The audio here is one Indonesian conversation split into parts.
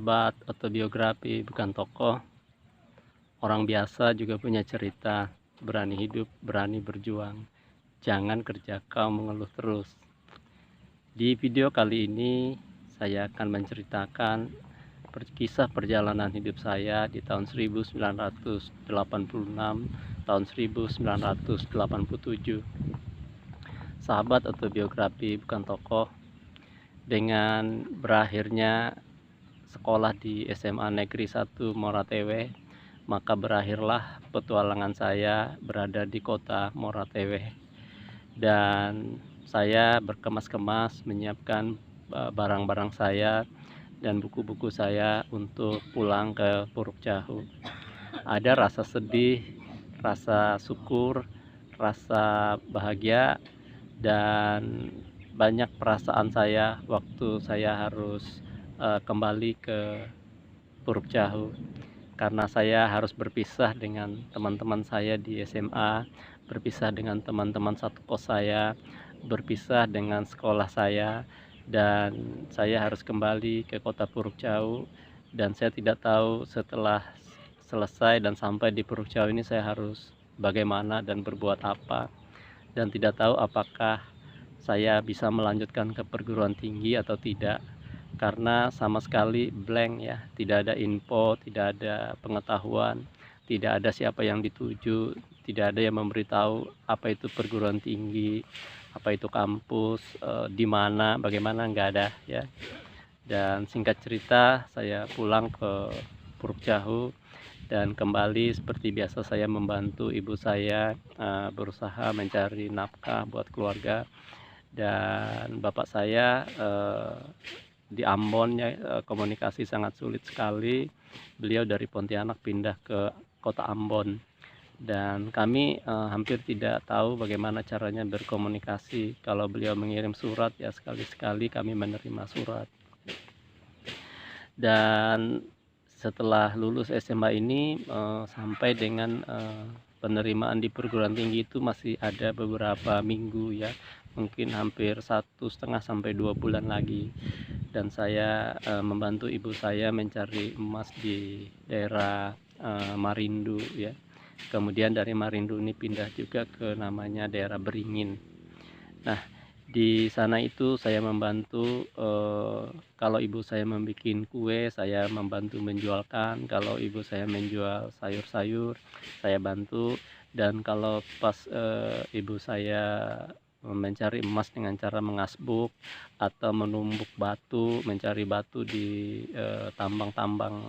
sahabat autobiografi bukan tokoh, orang biasa juga punya cerita, berani hidup, berani berjuang, jangan kerja kau mengeluh terus. Di video kali ini saya akan menceritakan kisah perjalanan hidup saya di tahun 1986, tahun 1987. Sahabat autobiografi bukan tokoh, dengan berakhirnya sekolah di SMA Negeri 1 Moratewe, maka berakhirlah petualangan saya berada di kota Moratewe. Dan saya berkemas-kemas menyiapkan barang-barang saya dan buku-buku saya untuk pulang ke Puruk Jahu. Ada rasa sedih, rasa syukur, rasa bahagia, dan banyak perasaan saya waktu saya harus kembali ke Puruk Jahu, karena saya harus berpisah dengan teman-teman saya di SMA, berpisah dengan teman-teman satu kos saya, berpisah dengan sekolah saya, dan saya harus kembali ke kota Puruk Jahu. Dan saya tidak tahu setelah selesai dan sampai di Puruk Jahu ini saya harus bagaimana dan berbuat apa, dan tidak tahu apakah saya bisa melanjutkan ke perguruan tinggi atau tidak, karena sama sekali blank ya, tidak ada info, tidak ada pengetahuan, tidak ada siapa yang dituju, tidak ada yang memberitahu apa itu perguruan tinggi, apa itu kampus, di mana, bagaimana, nggak ada ya. Dan singkat cerita, saya pulang ke Puruk Jahu dan kembali seperti biasa saya membantu ibu saya berusaha mencari nafkah buat keluarga. Dan bapak saya di Ambon ya, komunikasi sangat sulit sekali. Beliau dari Pontianak pindah ke kota Ambon, dan kami hampir tidak tahu bagaimana caranya berkomunikasi. Kalau beliau mengirim surat ya sekali-sekali kami menerima surat. Dan setelah lulus SMA ini sampai dengan penerimaan di perguruan tinggi itu masih ada beberapa minggu ya, mungkin hampir 1,5 sampai 2 bulan lagi. Dan saya membantu ibu saya mencari emas di daerah Marindu ya. Kemudian dari Marindu ini pindah juga ke namanya daerah Beringin. Nah, di sana itu saya membantu, kalau ibu saya membuat kue, saya membantu menjualkan. Kalau ibu saya menjual sayur-sayur, saya bantu. Dan kalau pas ibu saya mencari emas dengan cara mengasbuk atau menumbuk batu, mencari batu di tambang-tambang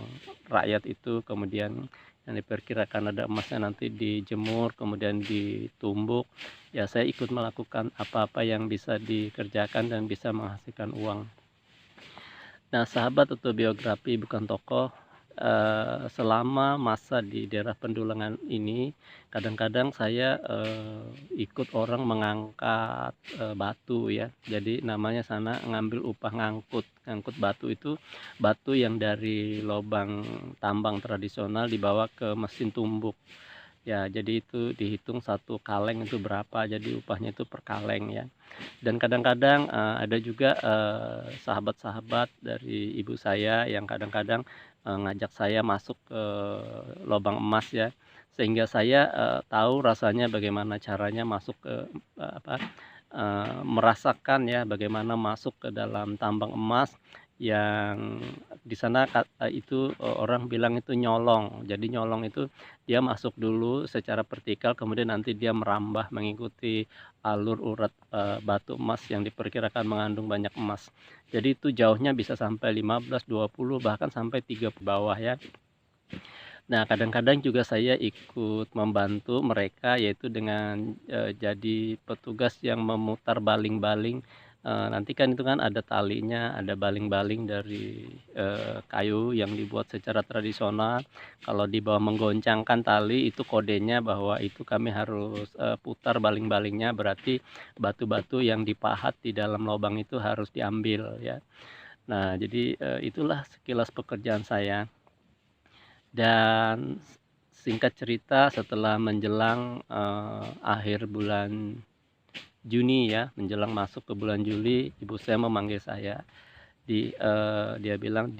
rakyat itu, kemudian yang diperkirakan ada emasnya nanti dijemur, kemudian ditumbuk, ya saya ikut melakukan apa-apa yang bisa dikerjakan dan bisa menghasilkan uang. Nah, sahabat autobiografi bukan tokoh, selama masa di daerah Pendulangan ini, kadang-kadang saya ikut orang mengangkat batu ya. Jadi namanya sana ngambil upah ngangkut. Ngangkut batu itu batu yang dari lubang tambang tradisional dibawa ke mesin tumbuk. Ya, jadi itu dihitung satu kaleng itu berapa, jadi upahnya itu per kaleng ya. Dan kadang-kadang ada juga sahabat-sahabat dari ibu saya yang kadang-kadang ngajak saya masuk ke lubang emas ya, sehingga saya tahu rasanya bagaimana caranya masuk ke merasakan ya bagaimana masuk ke dalam tambang emas yang di sana itu orang bilang itu nyolong. Jadi nyolong itu dia masuk dulu secara vertikal, kemudian nanti dia merambah mengikuti alur urat batu emas yang diperkirakan mengandung banyak emas. Jadi itu jauhnya bisa sampai 15, 20, bahkan sampai 30 bawah ya. Nah, kadang-kadang juga saya ikut membantu mereka, yaitu dengan jadi petugas yang memutar baling-baling. Nanti kan itu kan ada talinya, ada baling-baling dari kayu yang dibuat secara tradisional. Kalau di bawah menggoncangkan tali itu kodenya bahwa itu kami harus putar baling-balingnya, berarti batu-batu yang dipahat di dalam lubang itu harus diambil ya. Nah, jadi itulah sekilas pekerjaan saya. Dan singkat cerita, setelah menjelang akhir bulan Juni ya, menjelang masuk ke bulan Juli, ibu saya memanggil saya. Dia bilang,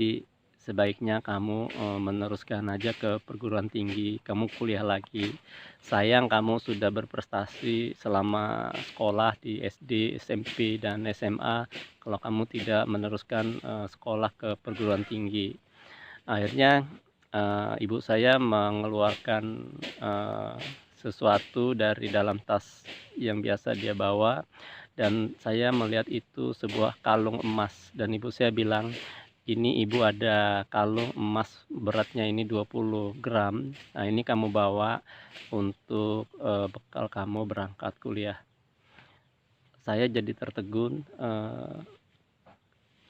sebaiknya kamu meneruskan aja ke perguruan tinggi, kamu kuliah lagi. Sayang kamu sudah berprestasi selama sekolah di SD, SMP, dan SMA, kalau kamu tidak meneruskan sekolah ke perguruan tinggi. Akhirnya ibu saya mengeluarkan eee, sesuatu dari dalam tas yang biasa dia bawa, dan saya melihat itu sebuah kalung emas, dan ibu saya bilang, "Ini ibu ada kalung emas beratnya ini 20 gram. Nah, ini kamu bawa untuk bekal kamu berangkat kuliah." Saya jadi tertegun,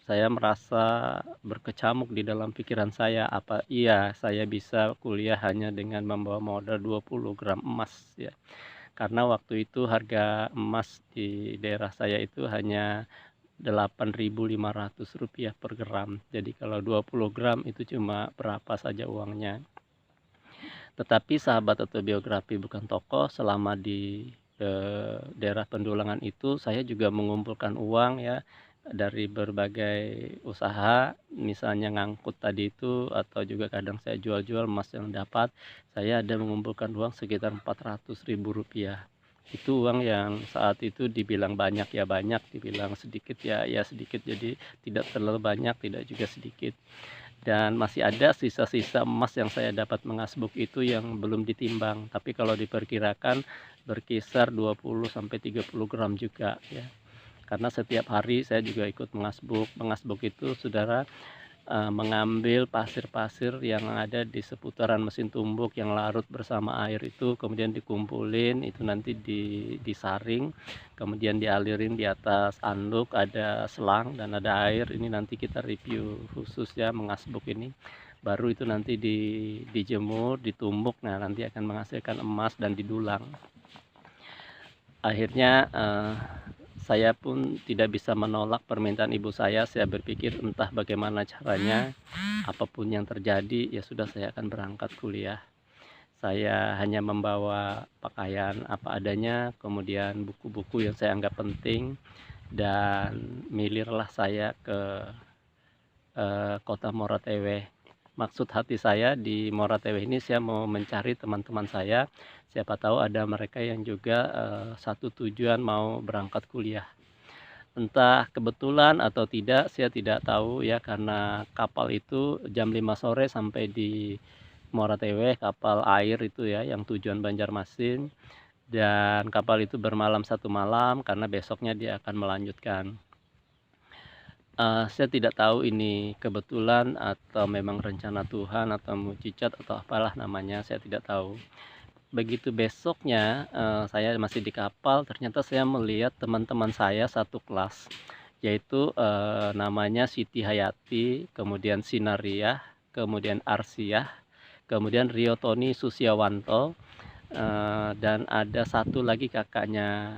saya merasa berkecamuk di dalam pikiran saya, apa iya saya bisa kuliah hanya dengan membawa modal 20 gram emas ya. Karena waktu itu harga emas di daerah saya itu hanya Rp8.500 per gram. Jadi kalau 20 gram itu cuma berapa saja uangnya. Tetapi sahabat autobiografi bukan tokoh, selama di daerah Pendulangan itu saya juga mengumpulkan uang ya, dari berbagai usaha, misalnya ngangkut tadi itu atau juga kadang saya jual-jual emas yang dapat, saya ada mengumpulkan uang sekitar Rp400.000. Itu uang yang saat itu dibilang banyak ya banyak, dibilang sedikit ya ya sedikit, jadi tidak terlalu banyak, tidak juga sedikit. Dan masih ada sisa-sisa emas yang saya dapat mengasbuk itu yang belum ditimbang, tapi kalau diperkirakan berkisar 20 sampai 30 gram juga ya. Karena setiap hari saya juga ikut mengasbuk. Mengasbuk itu Saudara, mengambil pasir-pasir yang ada di seputaran mesin tumbuk yang larut bersama air itu, kemudian dikumpulin, itu nanti disaring, kemudian dialirin di atas anduk, ada selang dan ada air. Ini nanti kita review khusus ya mengasbuk ini. Baru itu nanti dijemur, ditumbuk, nah nanti akan menghasilkan emas dan didulang. Akhirnya saya pun tidak bisa menolak permintaan ibu saya berpikir entah bagaimana caranya, apapun yang terjadi, ya sudah saya akan berangkat kuliah. Saya hanya membawa pakaian apa adanya, kemudian buku-buku yang saya anggap penting, dan milirlah saya ke kota Moratewe. Maksud hati saya di Moratewe ini saya mau mencari teman-teman saya, siapa tahu ada mereka yang juga satu tujuan mau berangkat kuliah. Entah kebetulan atau tidak, saya tidak tahu ya, karena kapal itu jam 5 sore sampai di Moratewe, kapal air itu ya, yang tujuan Banjarmasin, dan kapal itu bermalam satu malam karena besoknya dia akan melanjutkan. Saya tidak tahu ini kebetulan atau memang rencana Tuhan atau mukjizat atau apalah namanya, saya tidak tahu. Begitu besoknya, saya masih di kapal, ternyata saya melihat teman-teman saya satu kelas, yaitu namanya Siti Hayati, kemudian Sinariah, kemudian Arsiah, kemudian Riotoni Susyawanto, dan ada satu lagi kakaknya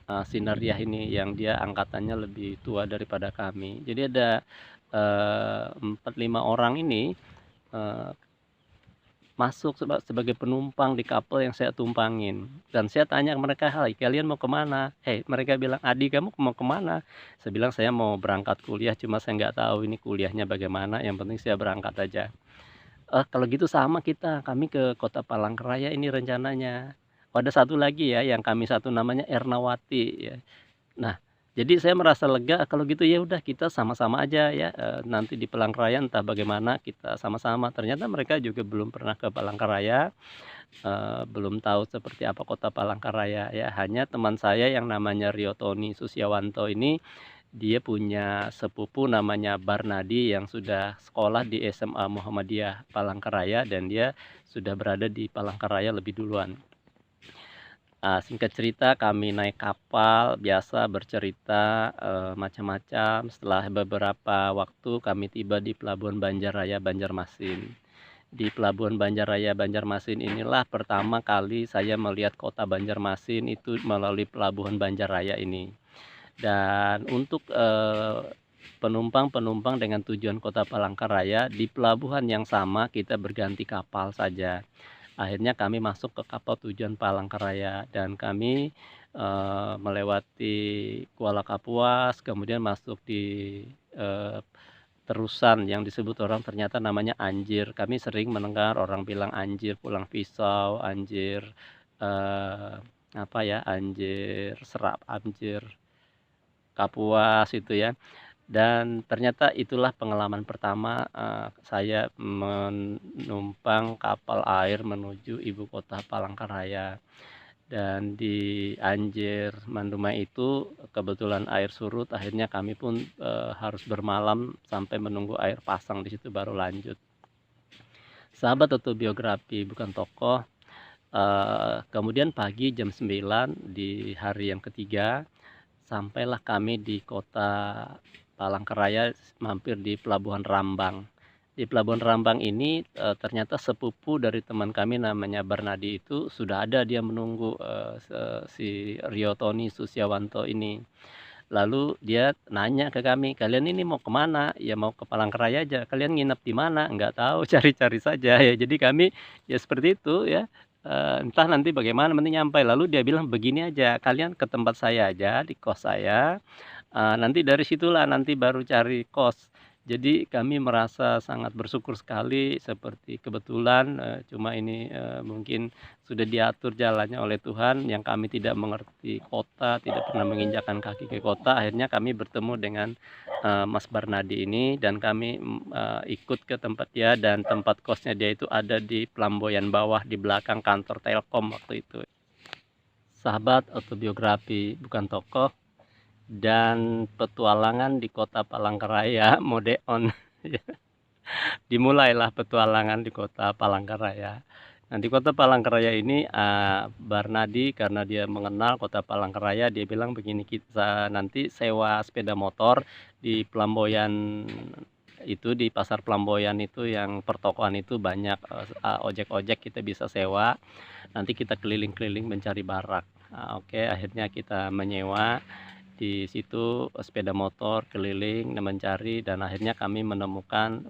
Sinariah ini yang dia angkatannya lebih tua daripada kami. Jadi ada 4, 5 orang ini eee masuk sebagai penumpang di kapal yang saya tumpangin, dan saya tanya ke mereka, "Hai, kalian mau kemana?" Mereka bilang, "Adik, kamu mau kemana?" Saya bilang, "Saya mau berangkat kuliah, cuma saya nggak tahu ini kuliahnya bagaimana, yang penting saya berangkat aja." Kalau gitu sama kita, kami ke kota Palangkaraya ini rencananya." Oh, ada satu lagi ya, yang kami satu namanya Ernawati ya. Nah, jadi saya merasa lega, kalau gitu ya udah kita sama-sama aja ya, nanti di Palangkaraya entah bagaimana kita sama-sama. Ternyata mereka juga belum pernah ke Palangkaraya, belum tahu seperti apa kota Palangkaraya ya. Hanya teman saya yang namanya Riotoni Susyawanto ini, dia punya sepupu namanya Barnadi yang sudah sekolah di SMA Muhammadiyah Palangkaraya, dan dia sudah berada di Palangkaraya lebih duluan. Singkat cerita kami naik kapal biasa bercerita macam-macam, setelah beberapa waktu kami tiba di Pelabuhan Banjarraya Banjarmasin. Di Pelabuhan Banjarraya Banjarmasin inilah pertama kali saya melihat kota Banjarmasin itu melalui Pelabuhan Banjarraya ini. Dan untuk penumpang-penumpang dengan tujuan kota Palangkaraya, di pelabuhan yang sama kita berganti kapal saja. Akhirnya kami masuk ke kapal tujuan Palangkaraya, dan kami melewati Kuala Kapuas, kemudian masuk di terusan yang disebut orang ternyata namanya anjir. Kami sering mendengar orang bilang anjir pulang pisau, anjir, eee, apa ya, anjir serap, anjir kapuas itu ya. Dan ternyata itulah pengalaman pertama, saya menumpang kapal air menuju ibu kota Palangkaraya. Dan di Anjer Mandumai itu kebetulan air surut, akhirnya kami pun, harus bermalam sampai menunggu air pasang, di situ baru lanjut. Sahabat atau biografi bukan tokoh, kemudian pagi jam 9 di hari yang ketiga, sampailah kami di kota Palangkaraya, mampir di Pelabuhan Rambang. Di Pelabuhan Rambang ini, ternyata sepupu dari teman kami namanya Bernadi itu sudah ada, dia menunggu, si Rio Tony Susyawanto ini. Lalu dia nanya ke kami, "Kalian ini mau kemana?" "Ya mau ke Palangkaraya aja." "Kalian nginep di mana?" "Nggak tahu, cari-cari saja." Ya jadi kami ya seperti itu ya, entah nanti bagaimana penting nyampai. Lalu dia bilang, "Begini aja, kalian ke tempat saya aja, di kos saya, nanti dari situlah nanti baru cari kos." Jadi kami merasa sangat bersyukur sekali, seperti kebetulan, cuma ini, mungkin sudah diatur jalannya oleh Tuhan, yang kami tidak mengerti kota, tidak pernah menginjakkan kaki ke kota, akhirnya kami bertemu dengan, Mas Barnadi ini, dan kami, ikut ke tempat dia, dan tempat kosnya dia itu ada di Pelamboyan Bawah, di belakang kantor Telkom waktu itu. Sahabat autobiografi bukan tokoh, dan petualangan di kota Palangkaraya mode on. Dimulailah petualangan di kota Palangkaraya. Nah, di kota Palangkaraya ini, Barnadi karena dia mengenal kota Palangkaraya, dia bilang begini, "Kita nanti sewa sepeda motor di Pelamboyan itu, di pasar Pelamboyan itu yang pertokoan itu banyak, ojek-ojek kita bisa sewa, nanti kita keliling-keliling mencari barak." Oke, akhirnya kita menyewa di situ sepeda motor keliling mencari, dan akhirnya kami menemukan,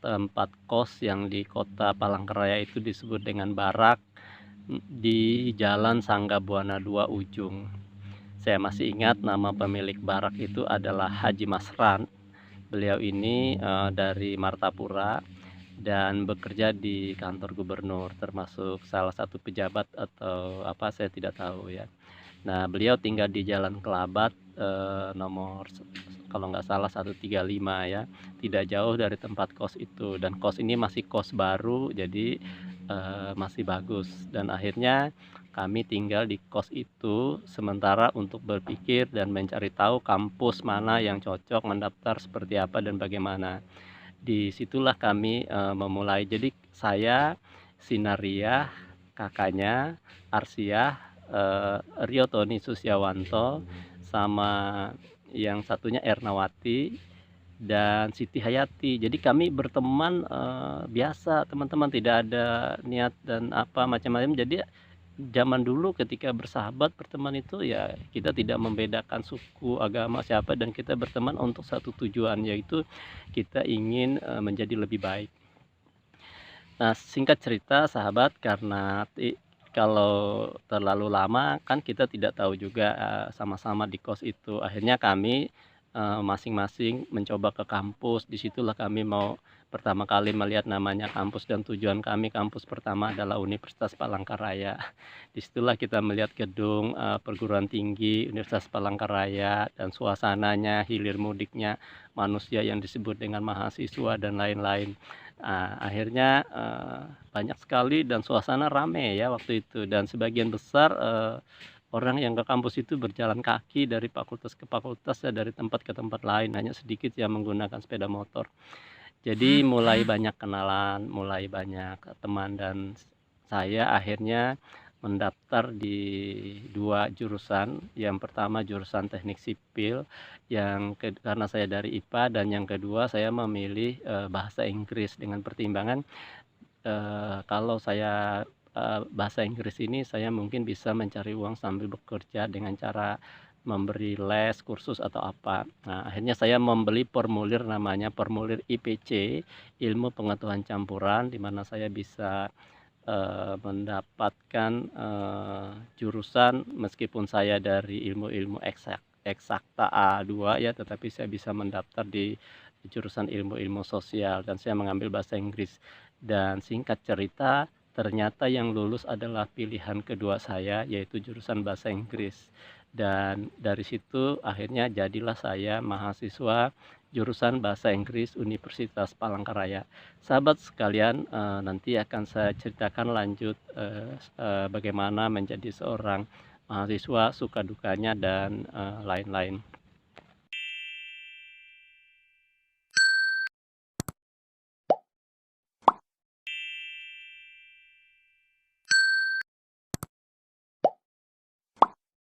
tempat kos yang di kota Palangkaraya itu disebut dengan barak, di Jalan Sangga Buana 2 Ujung. Saya masih ingat nama pemilik barak itu adalah Haji Masran. Beliau ini, dari Martapura dan bekerja di kantor gubernur, termasuk salah satu pejabat atau apa saya tidak tahu ya. Nah, beliau tinggal di Jalan Kelabat, nomor kalau nggak salah 135 ya, tidak jauh dari tempat kos itu, dan kos ini masih kos baru, jadi, masih bagus. Dan akhirnya kami tinggal di kos itu sementara untuk berpikir dan mencari tahu kampus mana yang cocok mendaftar, seperti apa dan bagaimana. Di situlah kami, memulai. Jadi saya, Sinariah, kakaknya, Arsiah, Rio Tony Susyawanto, sama yang satunya Ernawati dan Siti Hayati. Jadi kami berteman, biasa teman-teman, tidak ada niat dan apa macam-macam. Jadi zaman dulu ketika bersahabat, berteman itu ya kita tidak membedakan suku, agama, siapa, dan kita berteman untuk satu tujuan, yaitu kita ingin, menjadi lebih baik. Nah, singkat cerita sahabat, karena kalau terlalu lama kan kita tidak tahu juga, sama-sama di kos itu. Akhirnya kami, masing-masing mencoba ke kampus. Di situlah kami mau pertama kali melihat namanya kampus, dan tujuan kami kampus pertama adalah Universitas Palangkaraya. Di situlah kita melihat gedung, perguruan tinggi Universitas Palangkaraya, dan suasananya, hilir mudiknya manusia yang disebut dengan mahasiswa dan lain-lain. Akhirnya, banyak sekali dan suasana rame ya waktu itu, dan sebagian besar, orang yang ke kampus itu berjalan kaki dari fakultas ke fakultas ya, dari tempat ke tempat lain, hanya sedikit yang menggunakan sepeda motor. Jadi mulai banyak kenalan, mulai banyak teman, dan saya akhirnya mendaftar di 2 jurusan. Yang pertama jurusan teknik sipil, karena saya dari IPA, dan yang kedua saya memilih, bahasa Inggris dengan pertimbangan, kalau saya, bahasa Inggris ini saya mungkin bisa mencari uang sambil bekerja dengan cara memberi les, kursus atau apa. Nah, akhirnya saya membeli formulir, namanya formulir IPC, Ilmu Pengetahuan Campuran, di mana saya bisa, mendapatkan, jurusan meskipun saya dari ilmu-ilmu eksakta A2 ya, tetapi saya bisa mendaftar di jurusan ilmu-ilmu sosial dan saya mengambil bahasa Inggris. Dan singkat cerita, ternyata yang lulus adalah pilihan kedua saya, yaitu jurusan bahasa Inggris. Dan dari situ akhirnya jadilah saya mahasiswa jurusan bahasa Inggris Universitas Palangkaraya. Sahabat sekalian, nanti akan saya ceritakan lanjut bagaimana menjadi seorang mahasiswa, suka dukanya dan lain-lain.